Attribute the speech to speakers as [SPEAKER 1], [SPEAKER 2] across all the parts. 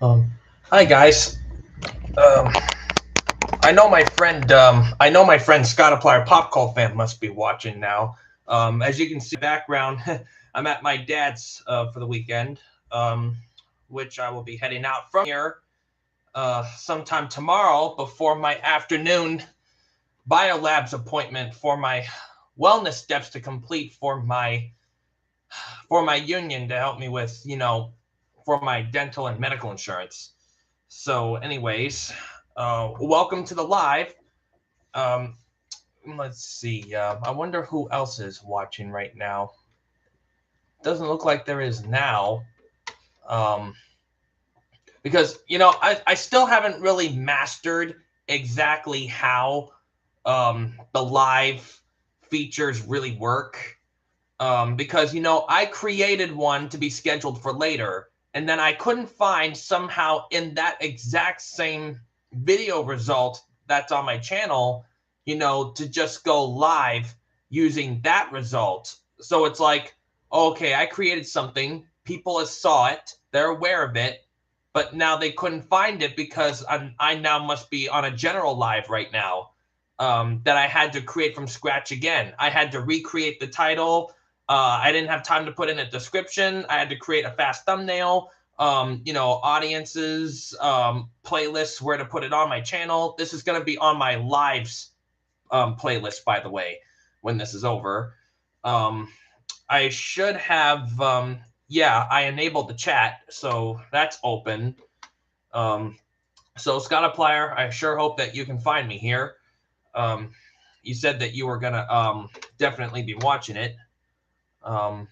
[SPEAKER 1] Um, Hi guys. Um, I know my friend Scott Applier Pop Cult fan must be watching now. As you can see, background, I'm at my dad's for the weekend, um, which I will be heading out from here sometime tomorrow before my afternoon biolabs appointment for my wellness steps to complete for my union to help me with for my dental and medical insurance. So, anyways, welcome to the live. Um, let's see. I wonder who else is watching right now. Doesn't look like there is now. Um, because I still haven't really mastered exactly how the live features really work. Because I created one to be scheduled for later, and then I couldn't find somehow in that exact same video result that's on my channel, to just go live using that result. So it's like, okay, I created something, people have saw it, they're aware of it, but now they couldn't find it because I now must be on a general live right now. That I had to create from scratch again. I had to recreate the title. I didn't have time to put in a description. I had to create a fast thumbnail, audiences, playlists, where to put it on my channel. This is going to be on my lives playlist, by the way, when this is over. Um, I should have, yeah, I enabled the chat, so that's open. Um, so, Scott Applier, I sure hope that you can find me here. Um, you said that you were going to definitely be watching it. Um,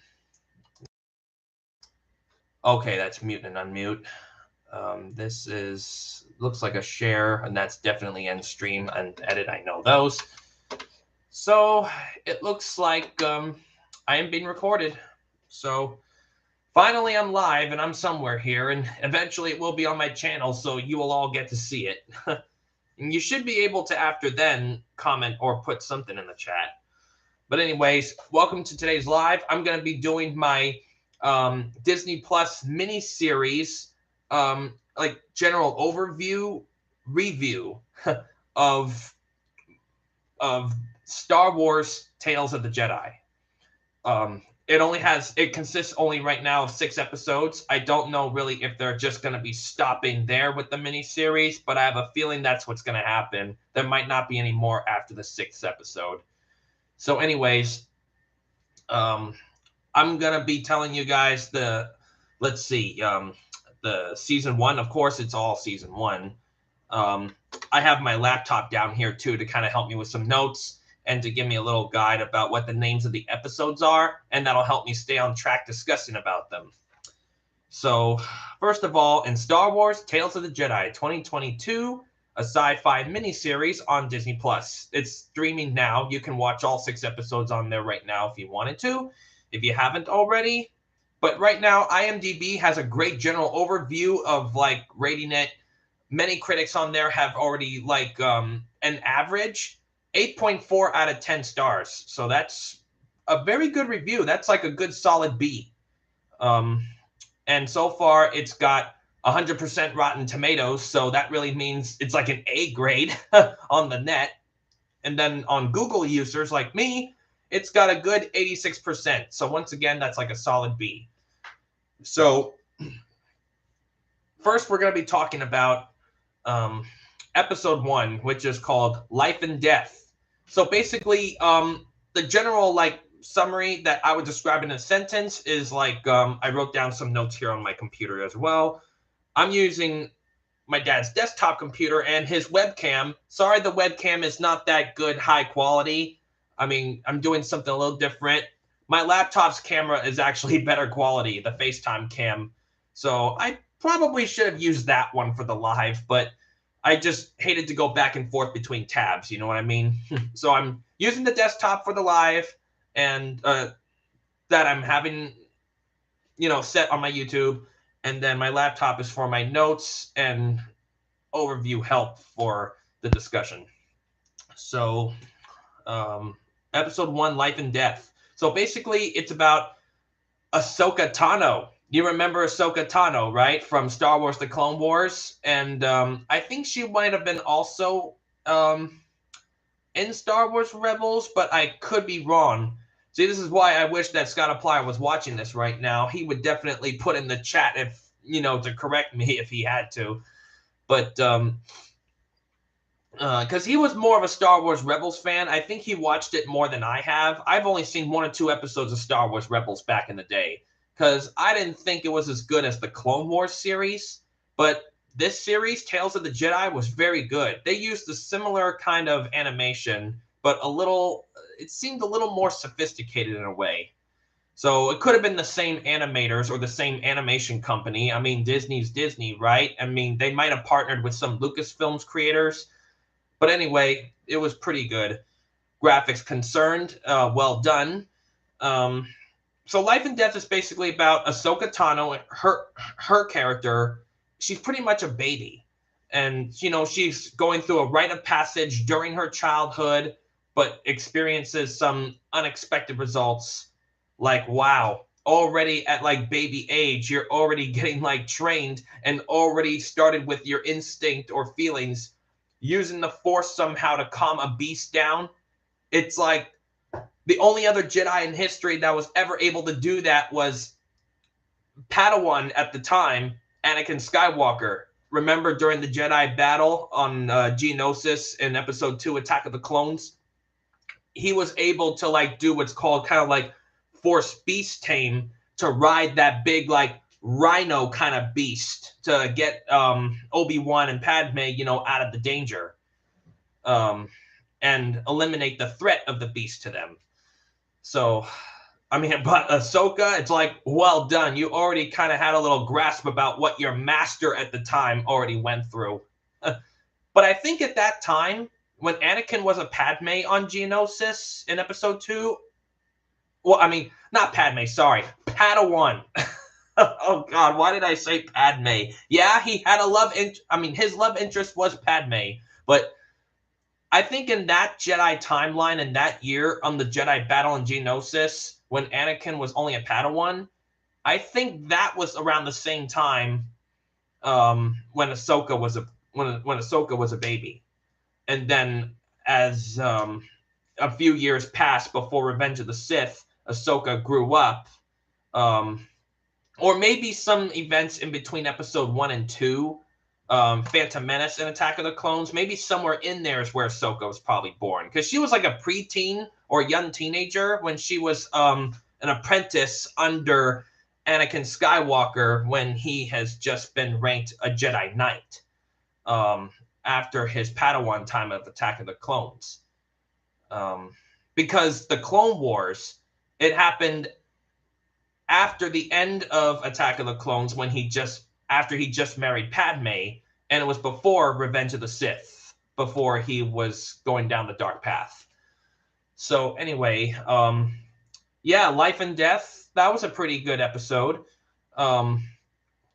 [SPEAKER 1] Okay, that's mute and unmute. This is looks like a share, and that's definitely end stream and edit. I know those. So it looks like I am being recorded. So finally, I'm live and I'm somewhere here, and eventually it will be on my channel, so you will all get to see it. And you should be able to, after then, comment or put something in the chat. But anyways, welcome to today's live. I'm going to be doing my Disney Plus mini series, like general overview review of of Star Wars Tales of the Jedi. It consists only right now of 6 episodes. I don't know really if they're just going to be stopping there with the mini series, but I have a feeling that's what's going to happen. There might not be any more after the 6th episode. So, anyways, um, I'm gonna be telling you guys let's see, the season one. Of course, it's all season one. Um, I have my laptop down here too to kind of help me with some notes and to give me a little guide about what the names of the episodes are, and that'll help me stay on track discussing about them. So, first of all, in Star Wars Tales of the Jedi 2022, a sci-fi miniseries on Disney Plus. It's streaming now. You can watch all 6 episodes on there right now if you wanted to, if you haven't already. But right now, IMDb has a great general overview of like rating it. Many critics on there have already like an average 8.4 out of 10 stars. So that's a very good review. That's like a good solid B. Um, and so far it's got 100% Rotten Tomatoes, so that really means it's like an A grade on the net. And then on Google users like me, it's got a good 86%. So once again, that's like a solid B. So first, we're going to be talking about episode 1, which is called Life and Death. So basically, the general like summary that I would describe in a sentence is like I wrote down some notes here on my computer as well. I'm using my dad's desktop computer and his webcam. Sorry, the webcam is not that good, high quality. I mean, I'm doing something a little different. My laptop's camera is actually better quality, the FaceTime cam. So I probably should have used that one for the live, but I just hated to go back and forth between tabs. You know what I mean? So I'm using the desktop for the live, and that I'm having, set on my YouTube. And then my laptop is for my notes and overview help for the discussion. So, um, episode 1, Life and Death. So basically, it's about Ahsoka Tano. You remember Ahsoka Tano, right, from Star Wars: The Clone Wars, and I think she might have been also um, in Star Wars Rebels, but I could be wrong. See, this is why I wish that Scott Applier was watching this right now. He would definitely put in the chat if to correct me if he had to. But because he was more of a Star Wars Rebels fan, I think he watched it more than I have. I've only seen 1 or 2 episodes of Star Wars Rebels back in the day because I didn't think it was as good as the Clone Wars series. But this series, Tales of the Jedi, was very good. They used a similar kind of animation, but it seemed a little more sophisticated in a way. So it could have been the same animators or the same animation company. I mean, Disney's Disney, right? I mean, they might have partnered with some Lucasfilms creators. But anyway, it was pretty good. Graphics concerned, well done. Um, so Life and Death is basically about Ahsoka Tano. Her character, she's pretty much a baby, and she's going through a rite of passage during her childhood, but experiences some unexpected results. Like, wow, already at like baby age, you're already getting like trained and already started with your instinct or feelings, using the Force somehow to calm a beast down. It's like the only other Jedi in history that was ever able to do that was Padawan at the time, Anakin Skywalker. Remember during the Jedi battle on Geonosis in Episode 2, Attack of the Clones? He was able to like do what's called kind of like Force Beast Tame, to ride that big like rhino kind of beast to get Obi-Wan and Padme, out of the danger. And eliminate the threat of the beast to them. So, I mean, but Ahsoka, it's like, well done. You already kind of had a little grasp about what your master at the time already went through. But I think at that time, when Anakin was a Padme on Geonosis in Episode 2, well, I mean, not Padme, sorry, Padawan. Oh, God, why did I say Padme? Yeah, he had his love interest was Padme, but I think in that Jedi timeline in that year on the Jedi battle in Geonosis, when Anakin was only a Padawan, I think that was around the same time when Ahsoka was a baby, and then as a few years passed before Revenge of the Sith, Ahsoka grew up, or maybe some events in between Episode 1 and 2. Phantom Menace and Attack of the Clones, maybe somewhere in there is where Ahsoka was probably born, because she was like a preteen or young teenager when she was an apprentice under Anakin Skywalker when he has just been ranked a Jedi Knight after his Padawan time of Attack of the Clones. Because the Clone Wars, it happened after the end of Attack of the Clones after he just married Padme, and it was before Revenge of the Sith, before he was going down the dark path. So anyway, yeah, Life and Death, that was a pretty good episode. Kind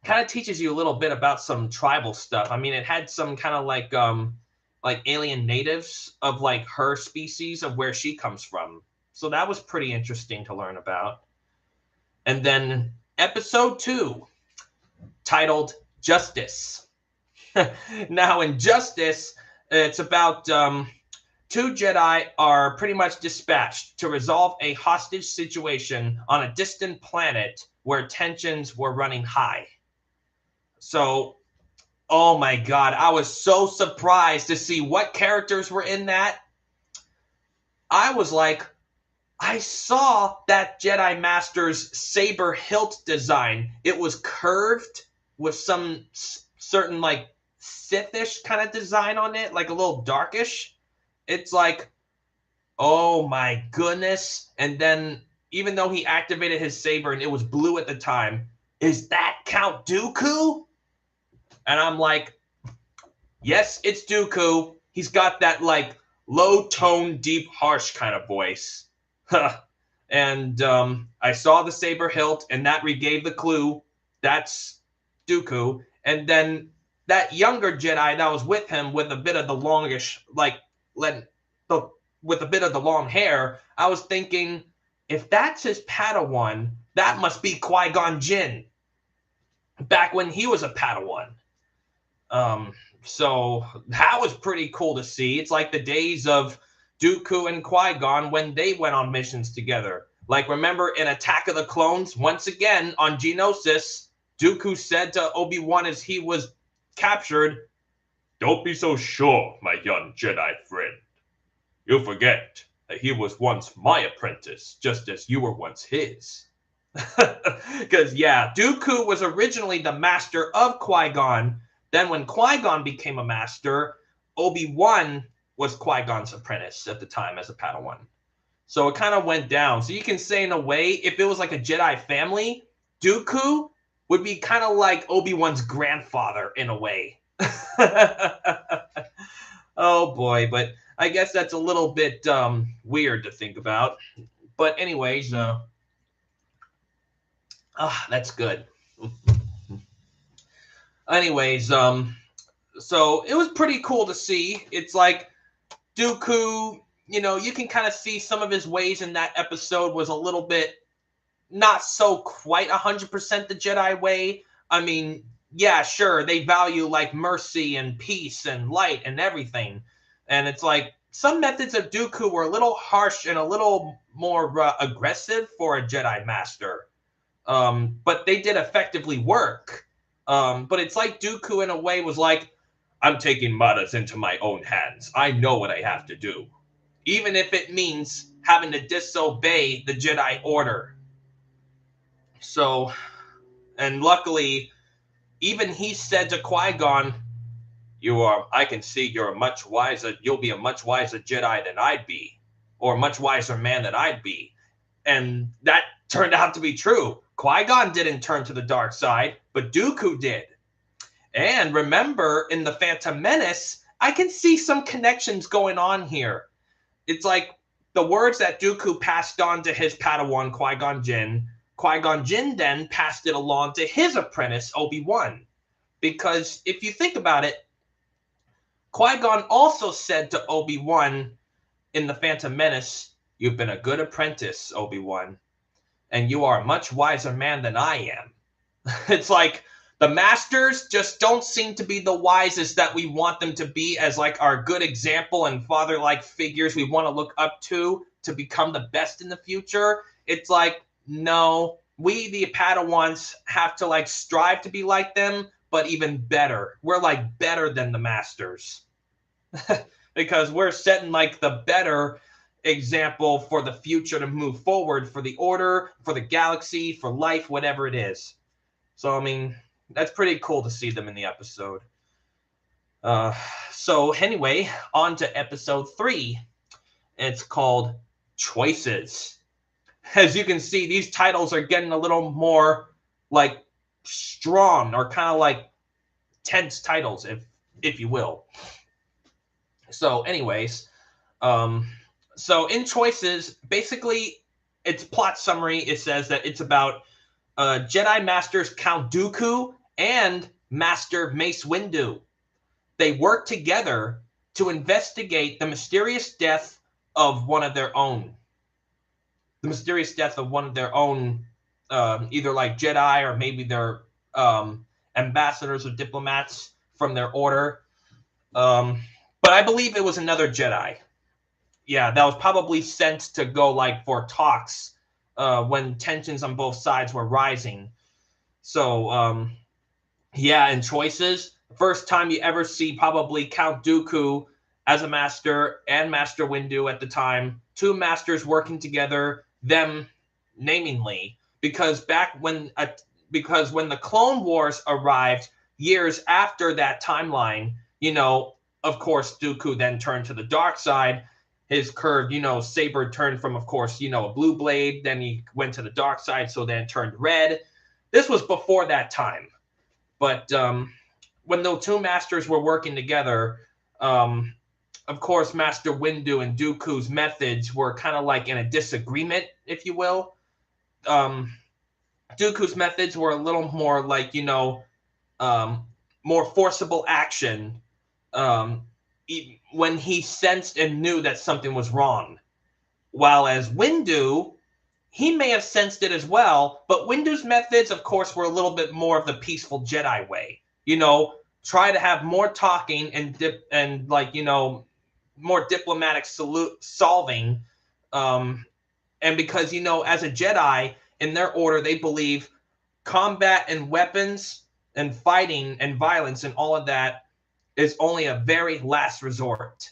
[SPEAKER 1] of teaches you a little bit about some tribal stuff. I mean, it had some kind of like alien natives of like her species of where she comes from. So that was pretty interesting to learn about. And then Episode 2, titled Justice. Now, in Justice, it's about 2 Jedi are pretty much dispatched to resolve a hostage situation on a distant planet where tensions were running high. So, oh my God, I was so surprised to see what characters were in that. I was like, I saw that Jedi Master's saber hilt design. It was curved with some certain like Sithish kind of design on it, like a little darkish. It's like, oh my goodness. And then even though he activated his saber and it was blue at the time, is that Count Dooku? And I'm like, yes, it's Dooku. He's got that like low tone, deep, harsh kind of voice. And I saw the saber hilt, and that regave the clue. That's Dooku. And then that younger Jedi that was with him with a bit of the longish, like, with a bit of the long hair, I was thinking, if that's his Padawan, that must be Qui-Gon Jinn. back when he was a Padawan. Um, so that was pretty cool to see. It's like the days of Dooku and Qui-Gon when they went on missions together. Like, remember in Attack of the Clones, once again on Geonosis, Dooku said to Obi-Wan as he was captured, "Don't be so sure, my young Jedi friend. You forget that he was once my apprentice, just as you were once his." Because, yeah, Dooku was originally the master of Qui-Gon. Then when Qui-Gon became a master, Obi-Wan was Qui-Gon's apprentice at the time as a Padawan. So it kind of went down. So you can say, in a way, if it was like a Jedi family, Dooku would be kind of like Obi-Wan's grandfather in a way. Oh boy, but I guess that's a little bit weird to think about. But anyways, that's good. Anyways, so it was pretty cool to see. It's like Dooku, you can kind of see some of his ways in that episode was a little bit not so quite 100% the Jedi way. I mean, yeah, sure, they value like mercy and peace and light and everything. And it's like some methods of Dooku were a little harsh and a little more aggressive for a Jedi master. But they did effectively work. But it's like Dooku in a way was like, "I'm taking matters into my own hands. I know what I have to do. Even if it means having to disobey the Jedi Order." So, and luckily, even he said to Qui-Gon, I can see you'll be a much wiser Jedi than I'd be, or a much wiser man than I'd be. And that turned out to be true. Qui-Gon didn't turn to the dark side, but Dooku did. And remember, in The Phantom Menace, I can see some connections going on here. It's like the words that Dooku passed on to his Padawan, Qui-Gon Jinn. Qui-Gon Jinn then passed it along to his apprentice, Obi-Wan. Because if you think about it, Qui-Gon also said to Obi-Wan in The Phantom Menace, "You've been a good apprentice, Obi-Wan, and you are a much wiser man than I am." It's like the masters just don't seem to be the wisest that we want them to be as like our good example and father-like figures we want to look up to become the best in the future. It's like, no, we the Padawans have to like strive to be like them, but even better. We're like better than the masters. Because we're setting like the better example for the future to move forward for the order, for the galaxy, for life, whatever it is. So, I mean, that's pretty cool to see them in the episode. So anyway, on to episode 3. It's called Choices. As you can see, these titles are getting a little more like strong or kind of like tense titles, if you will. So anyways, so in Choices, basically its plot summary, it says that it's about Jedi Masters Count Dooku and Master Mace Windu. They work together to investigate the mysterious death of one of their own. The mysterious death of one of their own, either like Jedi or maybe their ambassadors or diplomats from their order. But I believe it was another Jedi. Yeah, that was probably sent to go like for talks when tensions on both sides were rising. So, yeah, in Choices, first time you ever see probably Count Dooku as a master and Master Windu at the time, two masters working together, them namingly, because when the Clone Wars arrived years after that timeline, of course, Dooku then turned to the dark side. His curved, saber turned from, of course, a blue blade. Then he went to the dark side, so then it turned red. This was before that time. But when the two masters were working together, of course, Master Windu and Dooku's methods were kind of like in a disagreement, if you will. Dooku's methods were a little more like, more forcible action when he sensed and knew that something was wrong. While as Windu, he may have sensed it as well, but Windu's methods, of course, were a little bit more of the peaceful Jedi way. Try to have more talking and more diplomatic solving. And because, as a Jedi, in their order, they believe combat and weapons and fighting and violence and all of that is only a very last resort,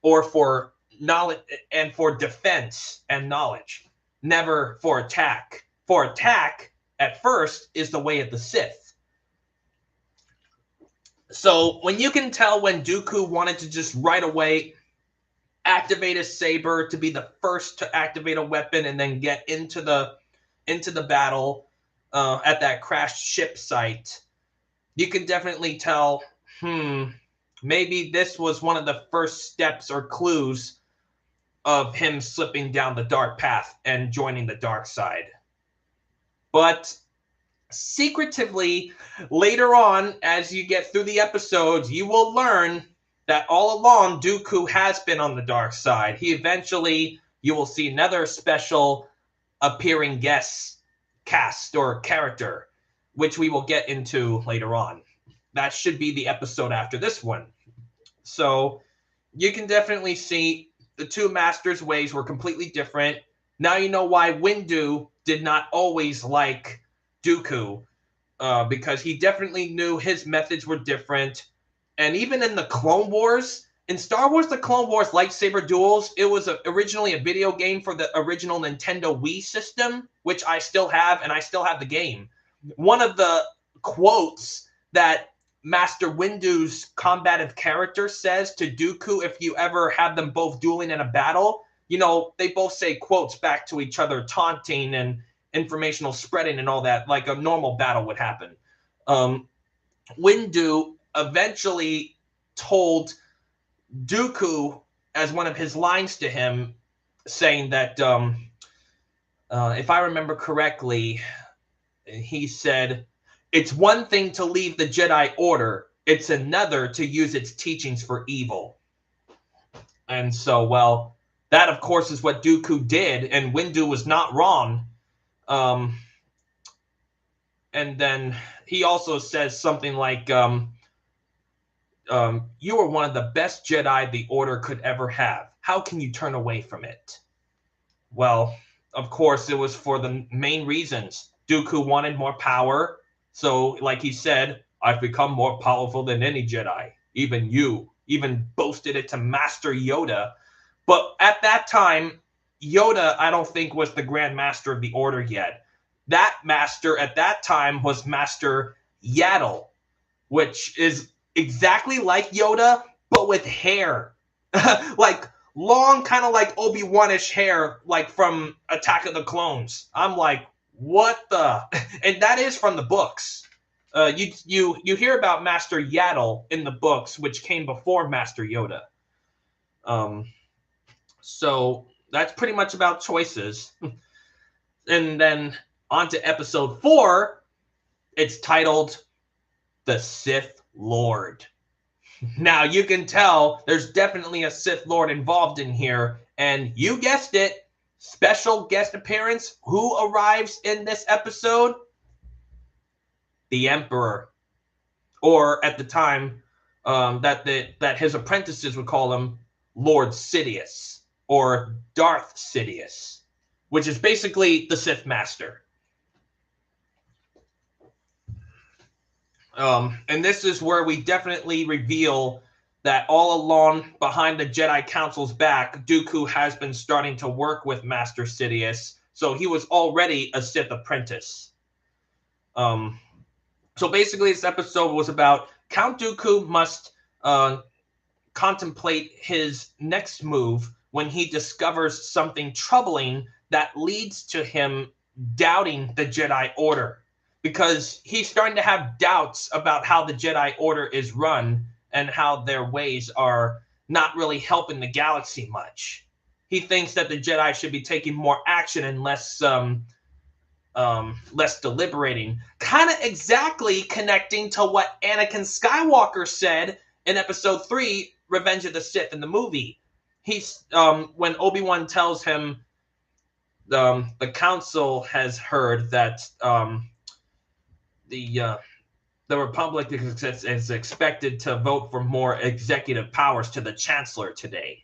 [SPEAKER 1] or for knowledge and for defense and knowledge, never for attack. For attack, at first, is the way of the Sith. So when you can tell when Dooku wanted to just right away activate his saber to be the first to activate a weapon and then get into the battle at that crashed ship site, you can definitely tell, maybe this was one of the first steps or clues of him slipping down the dark path and joining the dark side. But secretively, later on, as you get through the episodes, you will learn that all along Dooku has been on the dark side. You will see another special appearing guest cast or character, which we will get into later on. That should be the episode after this one. So you can definitely see the two masters' ways were completely different. Now you know why Windu did not always like Dooku, because he definitely knew his methods were different. And even in the Clone Wars, in Star Wars The Clone Wars lightsaber duels, it was originally a video game for the original Nintendo Wii system, which I still have, and I still have the game. One of the quotes that Master Windu's combative character says to Dooku, if you ever have them both dueling in a battle, they both say quotes back to each other, taunting and informational spreading and all that, like a normal battle would happen. Windu eventually told Dooku, as one of his lines to him, saying that, if I remember correctly, he said, "It's one thing to leave the Jedi Order. It's another to use its teachings for evil." And so, well, that, of course, is what Dooku did, and Windu was not wrong. And then he also says something like, you are one of the best Jedi the Order could ever have. How can you turn away from it? Well, of course, it was for the main reasons. Dooku wanted more power. So, like he said, I've become more powerful than any Jedi. Even you. Even boasted it to Master Yoda. But at that time, Yoda, I don't think, was the Grand Master of the Order yet. That master at that time was Master Yaddle, which is exactly like Yoda, but with hair. Like long, kind of like Obi-Wan-ish hair, like from Attack of the Clones. I'm like, what the? And that is from the books. You hear about Master Yaddle in the books, which came before Master Yoda. So that's pretty much about choices. And then on to episode 4. It's titled The Sith Lord. Now you can tell there's definitely a Sith Lord involved in here. And you guessed it, special guest appearance. Who arrives in this episode? The Emperor. Or at the time, that his apprentices would call him Lord Sidious or Darth Sidious, which is basically the Sith Master. And this is where we definitely reveal that all along behind the Jedi Council's back, Dooku has been starting to work with Master Sidious. So he was already a Sith apprentice. So basically this episode was about Count Dooku must contemplate his next move when he discovers something troubling that leads to him doubting the Jedi Order. Because he's starting to have doubts about how the Jedi Order is run and how their ways are not really helping the galaxy much. He thinks that the Jedi should be taking more action and less deliberating. Kind of exactly connecting to what Anakin Skywalker said in Episode 3, Revenge of the Sith, in the movie. He's when Obi-Wan tells him the council has heard that the the Republic is expected to vote for more executive powers to the Chancellor today.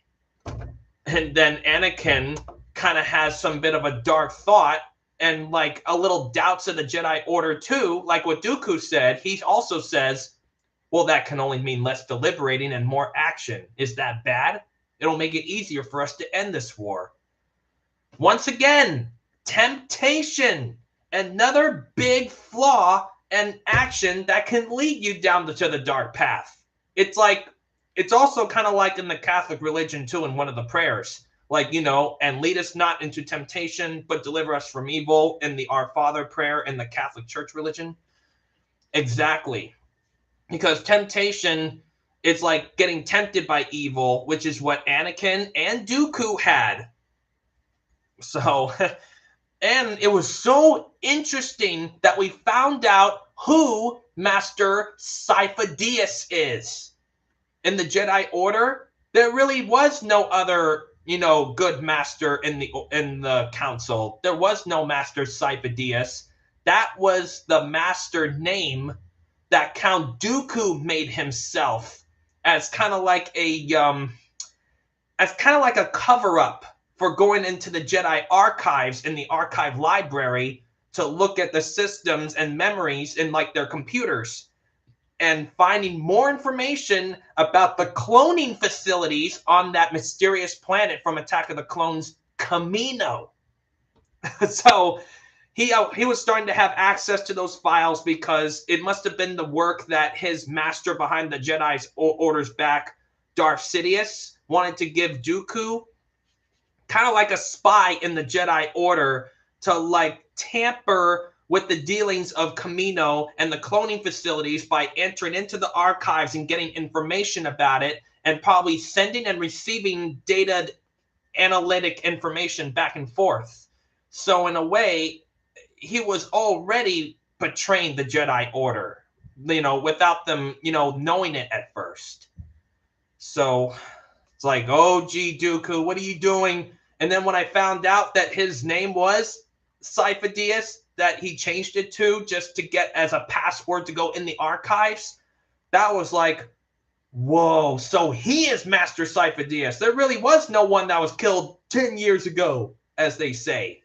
[SPEAKER 1] And then Anakin kind of has some bit of a dark thought and like a little doubts of the Jedi Order too. Like what Dooku said, he also says, well, that can only mean less deliberating and more action. Is that bad? It'll make it easier for us to end this war. Once again, temptation. Another big flaw and action that can lead you down to the dark path. It's like, it's also kind of like in the Catholic religion too, in one of the prayers, like, you know, and lead us not into temptation, but deliver us from evil, in the Our Father prayer in the Catholic Church religion. Exactly. Because temptation is like getting tempted by evil, which is what Anakin and Dooku had. So, and it was so interesting that we found out who Master Sifo-Dyas is. In the Jedi Order, there really was no other, you know, good master in the council. There was no Master Sifo-Dyas. That was the master name that Count Dooku made himself as kind of like a cover up for going into the Jedi archives in the archive library to look at the systems and memories in like their computers, and finding more information about the cloning facilities on that mysterious planet from Attack of the Clones, Kamino. So he was starting to have access to those files because it must have been the work that his master behind the Jedi's orders back, Darth Sidious, wanted to give Dooku, kind of like a spy in the Jedi Order, to like tamper with the dealings of Kamino and the cloning facilities by entering into the archives and getting information about it, and probably sending and receiving data analytic information back and forth. So in a way, he was already betraying the Jedi Order, you know, without them, you know, knowing it at first. So it's like, oh, gee, Dooku, what are you doing? And then when I found out that his name was Sifo-Dyas, that he changed it to just to get as a password to go in the archives, that was like, whoa, so he is Master Sifo-Dyas. There really was no one that was killed 10 years ago, as they say.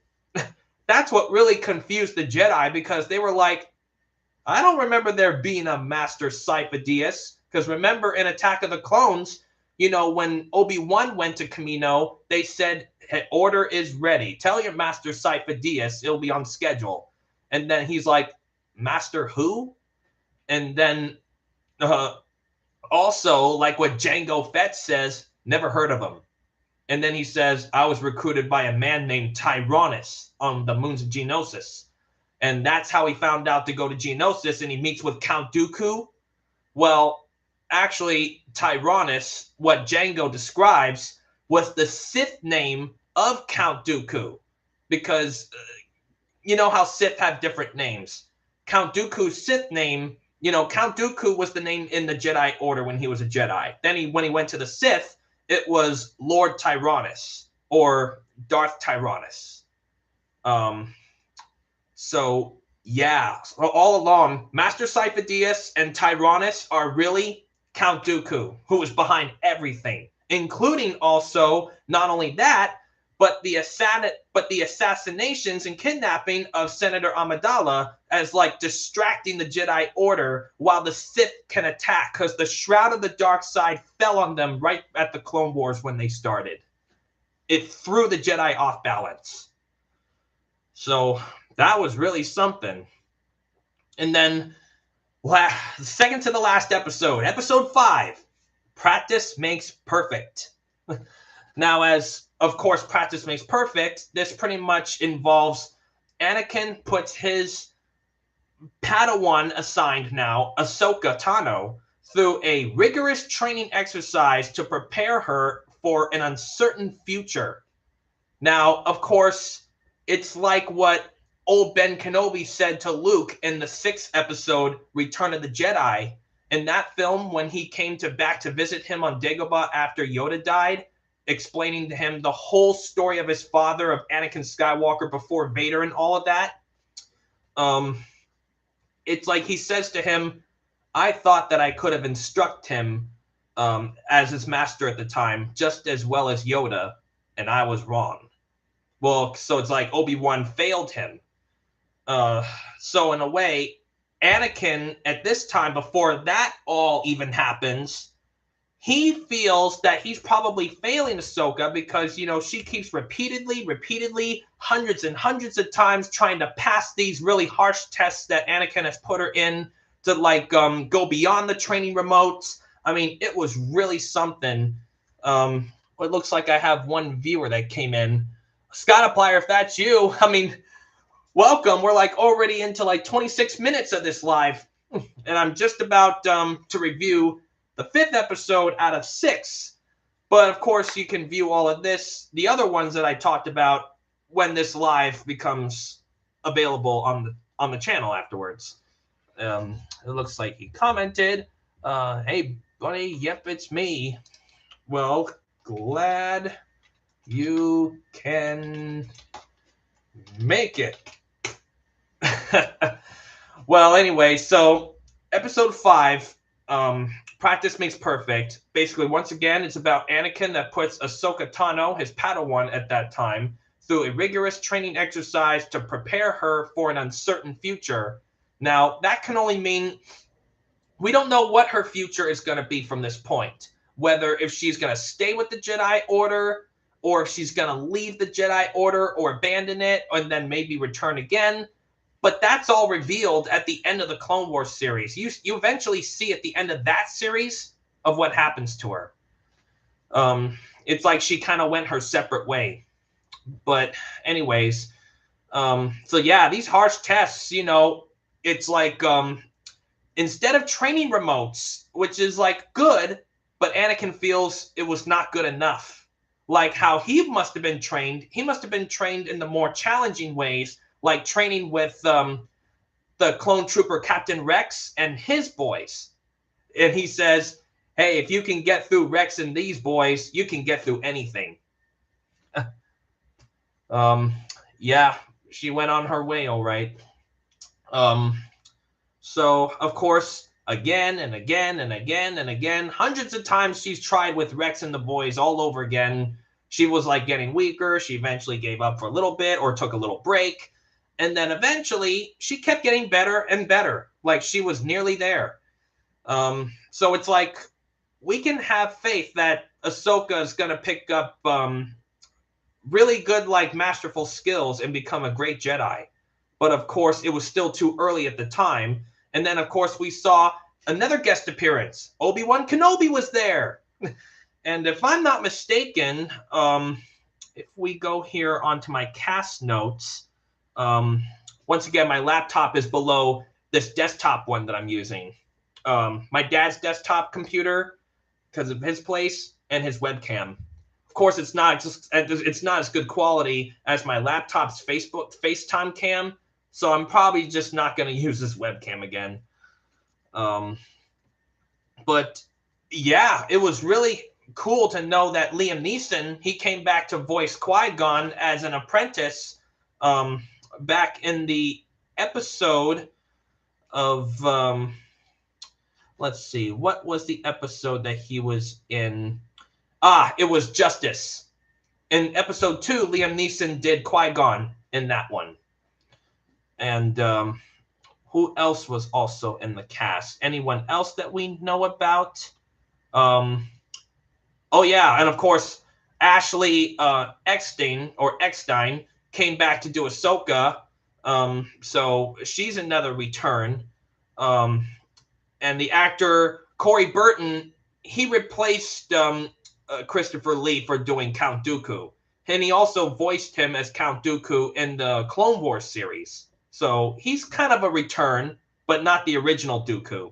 [SPEAKER 1] That's what really confused the Jedi, because they were like, I don't remember there being a Master Sifo-Dyas. Because remember in Attack of the Clones, you know, when Obi-Wan went to Kamino, they said, hey, order is ready. Tell your Master Sifo-Dyas it'll be on schedule. And then he's like, Master who? And then also, like what Jango Fett says, never heard of him. And then he says, I was recruited by a man named Tyrannus on the moons of Geonosis. And that's how he found out to go to Geonosis, and he meets with Count Dooku. Well, actually, Tyrannus, what Jango describes, was the Sith name of Count Dooku. Because you know how Sith have different names. Count Dooku's Sith name, you know, Count Dooku was the name in the Jedi Order when he was a Jedi. Then when he went to the Sith, it was Lord Tyrannus or Darth Tyrannus. So yeah, all along, Master Sifo-Dyas and Tyrannus are really Count Dooku, who was behind everything, including also not only that, but the assassinations and kidnapping of Senator Amidala as like distracting the Jedi Order while the Sith can attack, because the Shroud of the Dark Side fell on them right at the Clone Wars when they started. It threw the Jedi off balance. So that was really something. And then second to the last episode, episode 5, Practice Makes Perfect. Now, as of course practice makes perfect, this pretty much involves Anakin puts his Padawan assigned now, Ahsoka Tano, through a rigorous training exercise to prepare her for an uncertain future. Now, of course, it's like what old Ben Kenobi said to Luke in the 6th episode, Return of the Jedi. In that film, when he came back to visit him on Dagobah after Yoda died, explaining to him the whole story of his father, of Anakin Skywalker before Vader and all of that. It's like he says to him, I thought that I could have instructed him as his master at the time just as well as Yoda, and I was wrong. Well, so it's like Obi-Wan failed him. So in a way, Anakin at this time, before that all even happens, he feels that he's probably failing Ahsoka because, you know, she keeps repeatedly, hundreds and hundreds of times trying to pass these really harsh tests that Anakin has put her in to, like, go beyond the training remotes. I mean, it was really something. It looks like I have one viewer that came in. Scott Applier, if that's you, I mean, welcome. We're like already into like 26 minutes of this live. And I'm just about to review the 5th episode out of 6. But of course, you can view all of this, the other ones that I talked about, when this live becomes available on the channel afterwards. It looks like he commented, hey, buddy, yep, it's me. Well, glad you can make it. Well, anyway, so episode 5, practice makes perfect. Basically, once again, it's about Anakin that puts Ahsoka Tano, his Padawan at that time, through a rigorous training exercise to prepare her for an uncertain future. Now, that can only mean we don't know what her future is going to be from this point. Whether if she's going to stay with the Jedi Order, or if she's going to leave the Jedi Order or abandon it, and then maybe return again. But that's all revealed at the end of the Clone Wars series. You eventually see at the end of that series of what happens to her. It's like she kind of went her separate way. But anyways, so yeah, these harsh tests, you know, it's like instead of training remotes, which is like good, but Anakin feels it was not good enough. Like how he must have been trained. He must have been trained in the more challenging ways, like training with the clone trooper Captain Rex and his boys. And he says, hey, if you can get through Rex and these boys, you can get through anything. Yeah, she went on her way, all right. So, of course, again and again and again and again, hundreds of times she's tried with Rex and the boys all over again. She was like getting weaker. She eventually gave up for a little bit or took a little break. And then eventually she kept getting better and better. Like she was nearly there. So it's like we can have faith that Ahsoka is going to pick up really good, like masterful skills and become a great Jedi. But of course, it was still too early at the time. And then, of course, we saw another guest appearance. Obi-Wan Kenobi was there. And if I'm not mistaken, if we go here onto my cast notes, once again, my laptop is below this desktop one that I'm using. My dad's desktop computer, because of his place, and his webcam. Of course, it's not as good quality as my laptop's FaceTime cam, so I'm probably just not going to use this webcam again. But yeah, it was really cool to know that Liam Neeson, he came back to voice Qui-Gon as an apprentice back in the episode of let's see, what was the episode that he was in? It was Justice. In episode 2, Liam Neeson did Qui-Gon in that one. And who else was also in the cast? Anyone else that we know about? Oh yeah, and of course, Ashley Eckstein came back to do Ahsoka. So she's another return. And the actor Corey Burton, he replaced Christopher Lee for doing Count Dooku. And he also voiced him as Count Dooku in the Clone Wars series. So he's kind of a return, but not the original Dooku.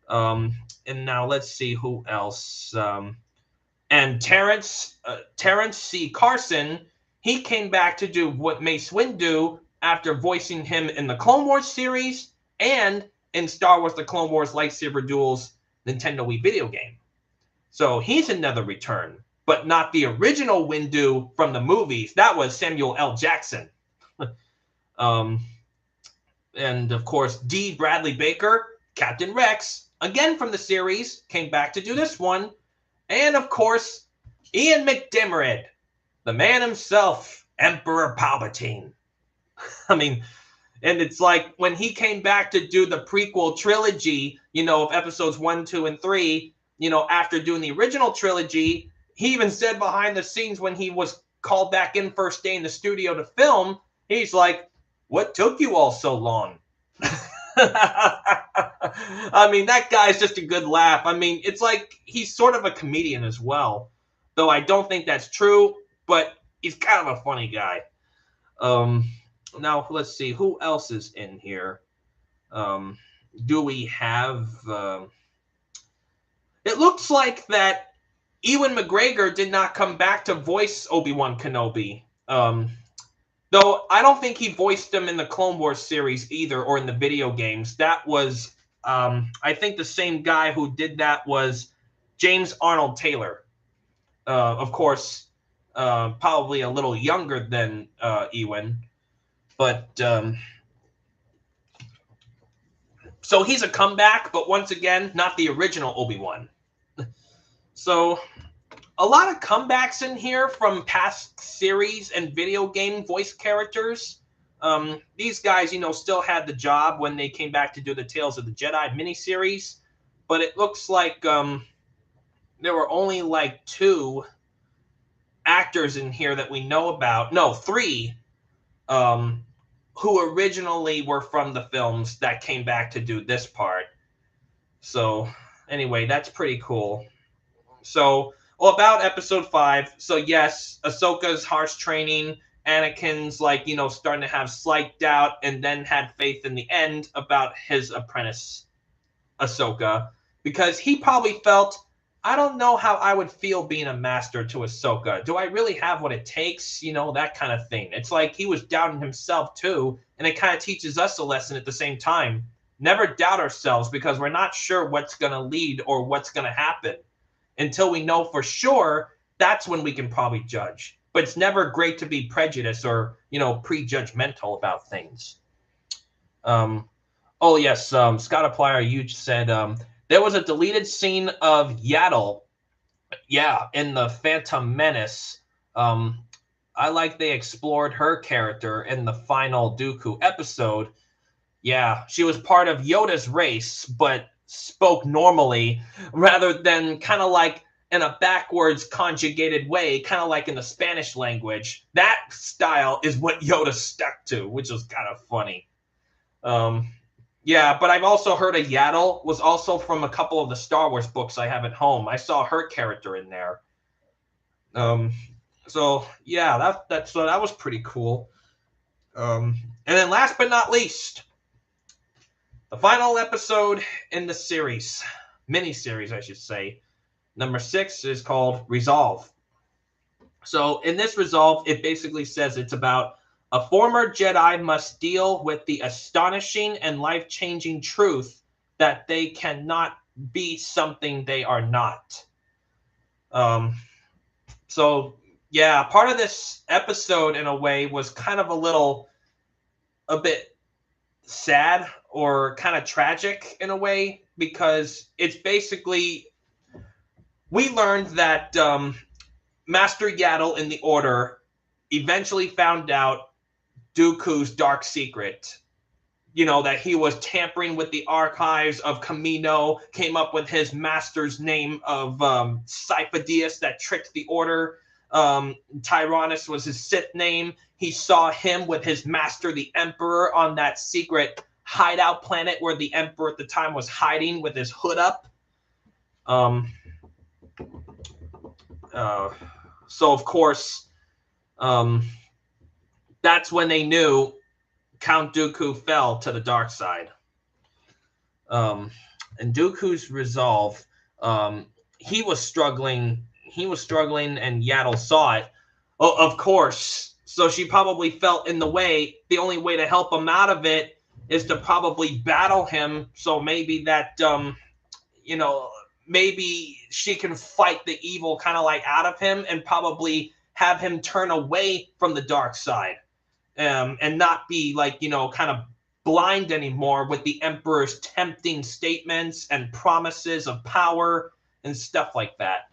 [SPEAKER 1] And now let's see who else. And Terrence C. Carson, he came back to do what Mace Windu after voicing him in the Clone Wars series and in Star Wars The Clone Wars Lightsaber Duels Nintendo Wii video game. So he's another return. but not the original Windu from the movies. That was Samuel L. Jackson. um, and of course, D. Bradley Baker, Captain Rex, again from the series, came back to do this one. And of course, Ian McDiarmid, the man himself, Emperor Palpatine. I mean, and it's like when he came back to do the prequel trilogy, of episodes 1, 2, and 3, after doing the original trilogy, he even said behind the scenes when he was called back in first day in the studio to film, he's like, "What took you all so long?" I mean, that guy's just a good laugh. I mean, it's like he's sort of a comedian as well, though I don't think that's true, but he's kind of a funny guy. Now, let's see. Who else is in here? Do we have... it looks like that Ewan McGregor did not come back to voice Obi-Wan Kenobi. Though I don't think he voiced him in the Clone Wars series either, or in the video games. That was, I think the same guy who did that was James Arnold Taylor. Of course, probably a little younger than Ewan. But, so he's a comeback, but once again, not the original Obi-Wan. So, a lot of comebacks in here from past series and video game voice characters. These guys, still had the job when they came back to do the Tales of the Jedi miniseries, but it looks like there were only like 2 actors in here that we know about. No, 3, who originally were from the films that came back to do this part. So, anyway, that's pretty cool. So, about episode 5. So, yes, Ahsoka's harsh training. Anakin's, starting to have slight doubt, and then had faith in the end about his apprentice, Ahsoka. Because he probably felt, I don't know how I would feel being a master to Ahsoka. Do I really have what it takes? That kind of thing. It's like he was doubting himself too, and it kind of teaches us a lesson at the same time. Never doubt ourselves, because we're not sure what's going to lead or what's going to happen. Until we know for sure, that's when we can probably judge. But it's never great to be prejudiced or, prejudgmental about things. Oh, yes, Scott Applier, you said there was a deleted scene of Yaddle, in the Phantom Menace. I like they explored her character in the final Dooku episode. Yeah, she was part of Yoda's race, but spoke normally rather than kind of like in a backwards conjugated way, kind of like in the Spanish language. That style is what Yoda stuck to, which was kind of funny. Yeah, but I've also heard of Yaddle was also from a couple of the Star Wars books I have at home. I saw her character in there. So yeah, that was pretty cool. And then last but not least, the final episode in the series, mini-series, I should say, number 6 is called Resolve. So in this Resolve, it basically says it's about a former Jedi must deal with the astonishing and life-changing truth that they cannot be something they are not. So, yeah, part of this episode, in a way, was kind of a bit sad or kind of tragic in a way, because it's basically, we learned that Master Yaddle in the Order eventually found out Dooku's dark secret. That he was tampering with the archives of Kamino, came up with his master's name of Sifo-Dyas that tricked the Order. Tyrannus was his Sith name. He saw him with his master, the Emperor, on that secret hideout planet where the Emperor at the time was hiding with his hood up. So, of course, that's when they knew Count Dooku fell to the dark side. And Dooku's resolve, he was struggling, and Yaddle saw it. Oh, of course. So she probably felt in the only way to help him out of it is to probably battle him. So maybe that, maybe she can fight the evil kind of like out of him and probably have him turn away from the dark side, and not be like, kind of blind anymore with the Emperor's tempting statements and promises of power and stuff like that.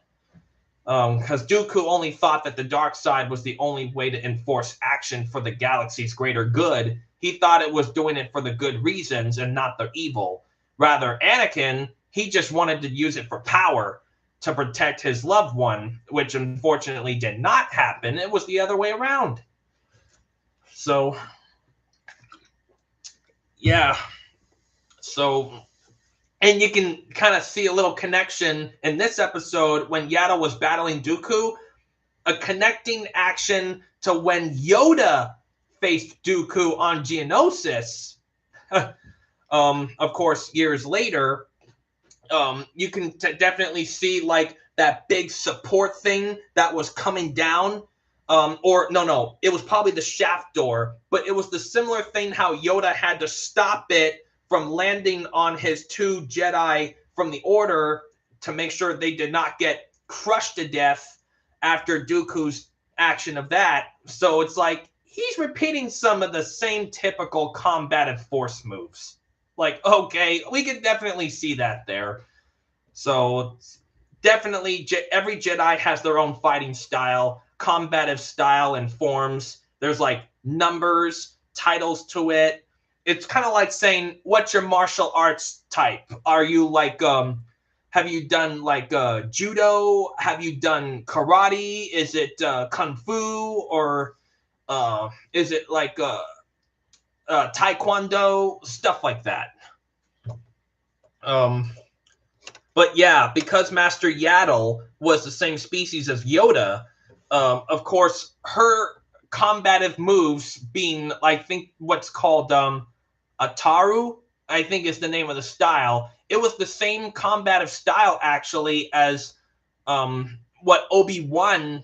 [SPEAKER 1] Because Dooku only thought that the dark side was the only way to enforce action for the galaxy's greater good. He thought it was doing it for the good reasons and not the evil. Rather, Anakin, he just wanted to use it for power to protect his loved one, which unfortunately did not happen. It was the other way around. So, yeah. So, and you can kind of see a little connection in this episode when Yaddle was battling Dooku, a connecting action to when Yoda faced Dooku on Geonosis. Of course, years later, you can definitely see like that big support thing that was coming down. No, it was probably the shaft door, but it was the similar thing how Yoda had to stop it from landing on his 2 Jedi from the Order to make sure they did not get crushed to death after Dooku's action of that. So it's like he's repeating some of the same typical combative force moves. Like, okay, we can definitely see that there. So definitely every Jedi has their own fighting style, combative style and forms. There's like numbers, titles to it. It's kind of like saying, what's your martial arts type? Are you like, have you done like judo? Have you done karate? Is it kung fu? Or is it like taekwondo? Stuff like that. But yeah, because Master Yaddle was the same species as Yoda, of course, her combative moves being, I think, what's called Ataru, I think is the name of the style. It was the same combative style, actually, as what Obi-Wan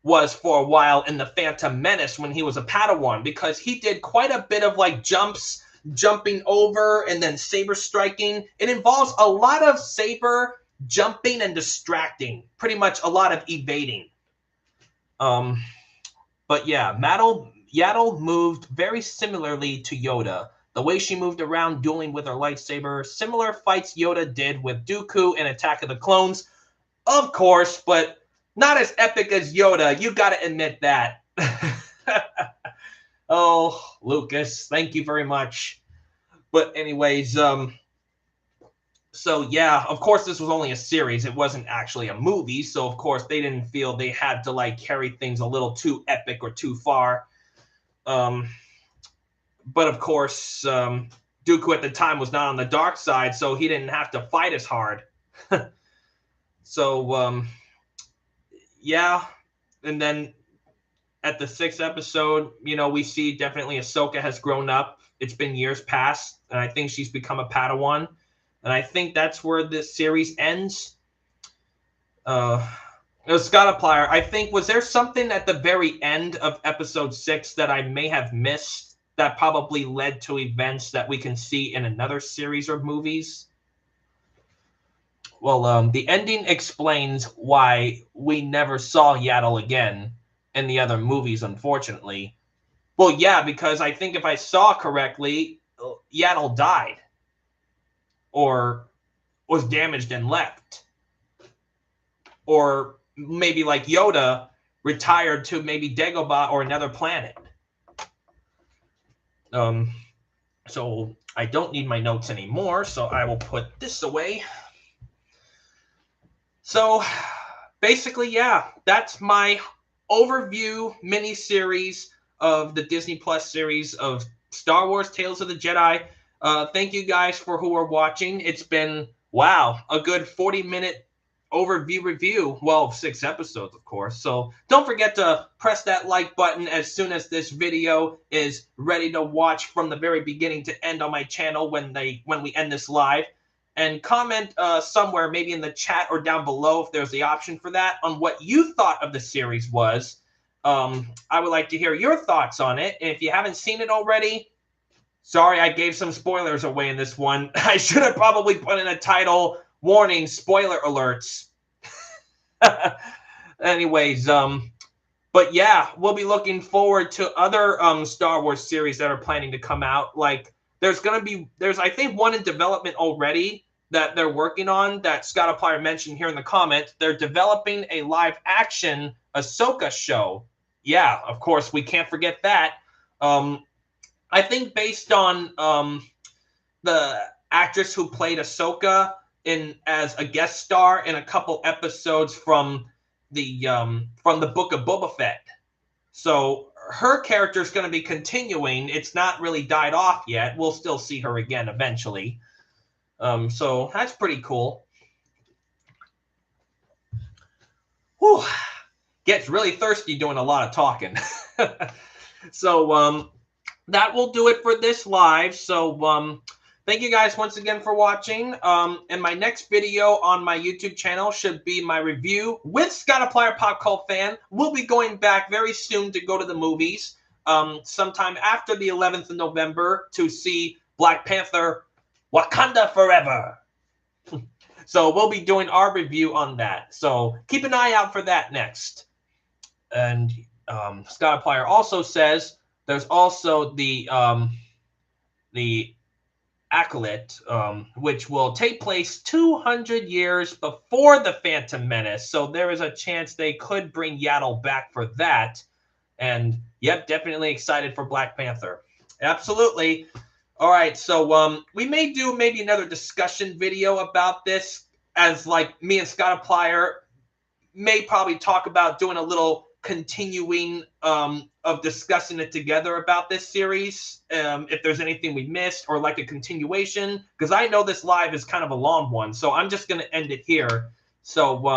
[SPEAKER 1] was for a while in The Phantom Menace when he was a Padawan, because he did quite a bit of like jumps, jumping over, and then saber striking. It involves a lot of saber jumping and distracting, pretty much a lot of evading. But yeah, Yaddle moved very similarly to Yoda. The way she moved around dueling with her lightsaber, similar fights Yoda did with Dooku in Attack of the Clones, of course, but not as epic as Yoda. You gotta admit that. Oh, Lucas, thank you very much. But anyways, so yeah, of course this was only a series. It wasn't actually a movie, so of course they didn't feel they had to like carry things a little too epic or too far. But of course, Dooku at the time was not on the dark side, so he didn't have to fight as hard. So, yeah. And then at the 6th episode, we see definitely Ahsoka has grown up. It's been years past, and I think she's become a Padawan. And I think that's where this series ends. Scott Applier, I think, was there something at the very end of episode 6 that I may have missed that probably led to events that we can see in another series or movies? Well, the ending explains why we never saw Yaddle again in the other movies, unfortunately. Well, yeah, because I think if I saw correctly, Yaddle died. Or was damaged and left. Or maybe like Yoda, retired to maybe Dagobah or another planet. So I don't need my notes anymore, so I will put this away. So basically, yeah, that's my overview mini-series of the Disney Plus series of Star Wars Tales of the Jedi. Thank you guys for who are watching. It's been, wow, a good 40-minute overview review. Well, 6 episodes, of course. So don't forget to press that like button as soon as this video is ready to watch from the very beginning to end on my channel when we end this live. And comment somewhere, maybe in the chat or down below if there's the option for that, on what you thought of the series was. I would like to hear your thoughts on it. And if you haven't seen it already, sorry, I gave some spoilers away in this one. I should have probably put in a title warning, spoiler alerts. Anyways, but yeah, we'll be looking forward to other Star Wars series that are planning to come out. Like there's I think one in development already that they're working on that Scott Applier mentioned here in the comment. They're developing a live action Ahsoka show. Yeah, of course, we can't forget that. I think based on the actress who played Ahsoka as a guest star in a couple episodes from the Book of Boba Fett. So her character is going to be continuing. It's not really died off yet. We'll still see her again eventually. So that's pretty cool. Whew. Gets really thirsty doing a lot of talking. So that will do it for this live. So thank you guys once again for watching. And my next video on my YouTube channel should be my review with Scott Applier Pop Cult Fan. We'll be going back very soon to go to the movies sometime after the 11th of November to see Black Panther Wakanda Forever. So we'll be doing our review on that. So keep an eye out for that next. And Scott Applier also says there's also the Acolyte, which will take place 200 years before the Phantom Menace. So there is a chance they could bring Yaddle back for that. And yep, definitely excited for Black Panther. Absolutely. All right, so we may do maybe another discussion video about this, as like me and Scott Applier may probably talk about doing a little continuing of discussing it together about this series, if there's anything we missed or like a continuation, because I know this live is kind of a long one, so I'm just going to end it here. So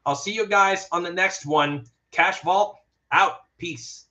[SPEAKER 1] I'll see you guys on the next one. Cash Vault out. Peace.